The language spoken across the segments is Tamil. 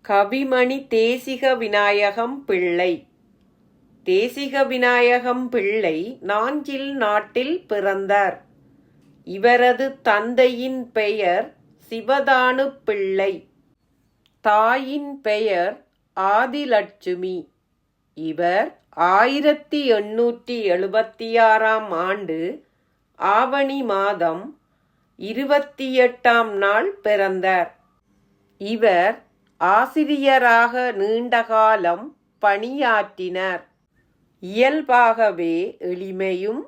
கவிமணி தேசிக விநாயகம் பிள்ளை. தேசிக விநாயகம் பிள்ளை நாஞ்சில் நாட்டில் பிறந்தார். இவரது தந்தையின் பெயர் சிவதானு பிள்ளை. தாயின் பெயர் ஆதிலட்சுமி. இவர் 1876ஆம் ஆண்டு ஆவணி மாதம் 28ஆம் நாள் பிறந்தார். இவர் ஆசிரியராக நீண்டகாலம் பணியாற்றினார். இயல்பாகவே எளிமையும்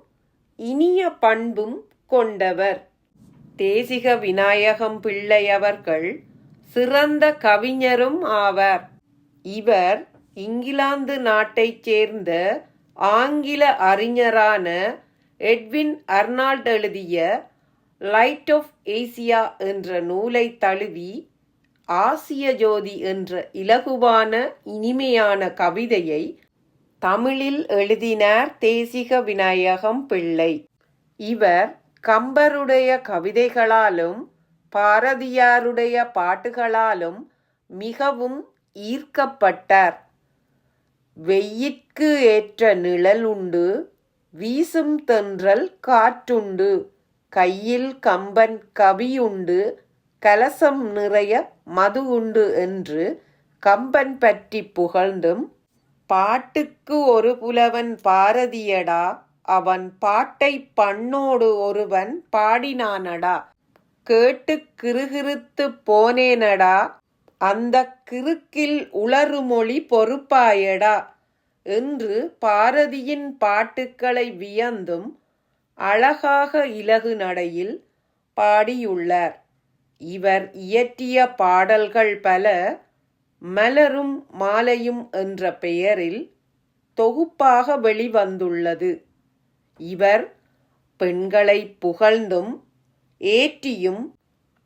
இனிய பண்பும் கொண்டவர். தேசிக விநாயகம் பிள்ளை அவர்கள் சிறந்த கவிஞரும் ஆவார். இவர் இங்கிலாந்து நாட்டைச் சேர்ந்த ஆங்கில அறிஞரான எட்வின் அர்னால்ட் எழுதிய லைட் ஆஃப் ஏசியா என்ற நூலை தழுவி ஆசிய ஜோதி என்ற இலகுவான இனிமையான கவிதையை தமிழில் எழுதினார் தேசிக விநாயகம் பிள்ளை. இவர் கம்பருடைய கவிதைகளாலும் பாரதியாருடைய பாட்டுகளாலும் மிகவும் ஈர்க்கப்பட்டார். வெயிற்கு ஏற்ற நிழல் உண்டு, வீசும் தென்றல் காற்றுண்டு, கையில் கம்பன் கவியுண்டு, கலசம் நிறைய மது உண்டு என்று கம்பன் பற்றி புகழ்ந்தும், பாட்டுக்கு ஒரு புலவன் பாரதியடா, அவன் பாட்டை பண்ணோடு ஒருவன் பாடினானடா, கேட்டு கிறுகிறுத்து போனேனடா, அந்த கிறுக்கில் உளறுமொழி பொறுப்பாயடா என்று பாரதியின் பாட்டுக்களை வியந்தும் அழகாக இலகு நடையில் பாடியுள்ளார். இவர் இயற்றிய பாடல்கள் பல மலரும் மாலையும் என்ற பெயரில் தொகுப்பாக வெளிவந்துள்ளது. இவர் பெண்களை புகழ்ந்தும் ஏற்றியும்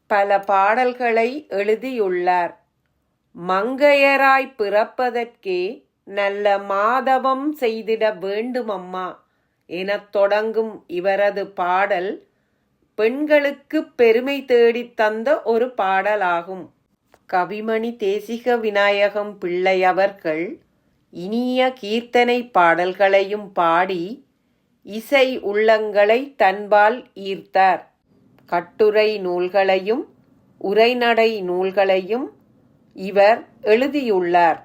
பல பாடல்களை எழுதியுள்ளார். மங்கையராய் பிறப்பதற்கே நல்ல மாதவம் செய்திட வேண்டுமம்மா எனத் தொடங்கும் இவரது பாடல் பெண்களுக்கு பெருமை தேடித் தந்த ஒரு பாடலாகும். கவிமணி தேசிக விநாயகம் பிள்ளை அவர்கள் இனிய கீர்த்தனை பாடல்களையும் பாடி இசை உள்ளங்களை தன்பால் ஈர்த்தார். கட்டுரை நூல்களையும் உரைநடை நூல்களையும் இவர் எழுதியுள்ளார்.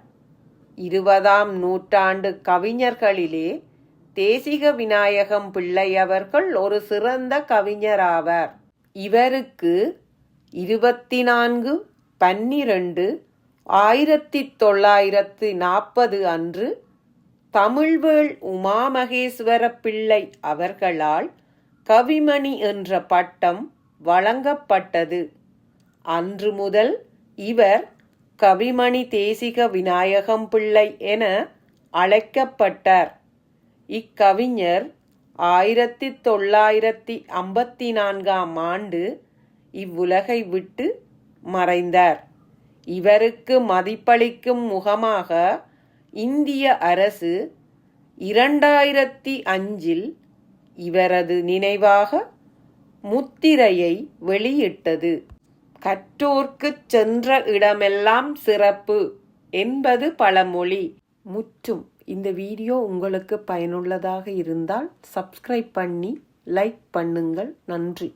20ஆம் நூற்றாண்டு கவிஞர்களிலே தேசிக விநாயகம் பிள்ளை அவர்கள் ஒரு சிறந்த கவிஞராவார். இவருக்கு 24/12/1940 அன்று தமிழ்வேள் உமாமகேஸ்வர பிள்ளை அவர்களால் கவிமணி என்ற பட்டம் வழங்கப்பட்டது. அன்று முதல் இவர் கவிமணி தேசிக விநாயகம் பிள்ளை என அழைக்கப்பட்டார். இக்கவிஞர் 1954ஆம் ஆண்டு இவ்வுலகை விட்டு மறைந்தார். இவருக்கு மதிப்பளிக்கும் முகமாக இந்திய அரசு 2005இல் இவரது நினைவாக முத்திரையை வெளியிட்டது. கற்றோர்க்குச் சென்ற இடமெல்லாம் சிறப்பு என்பது பழமொழி. முற்றும். இந்த வீடியோ உங்களுக்கு பயனுள்ளதாக இருந்தால் சப்ஸ்கிரைப் பண்ணி லைக் பண்ணுங்கள். நன்றி.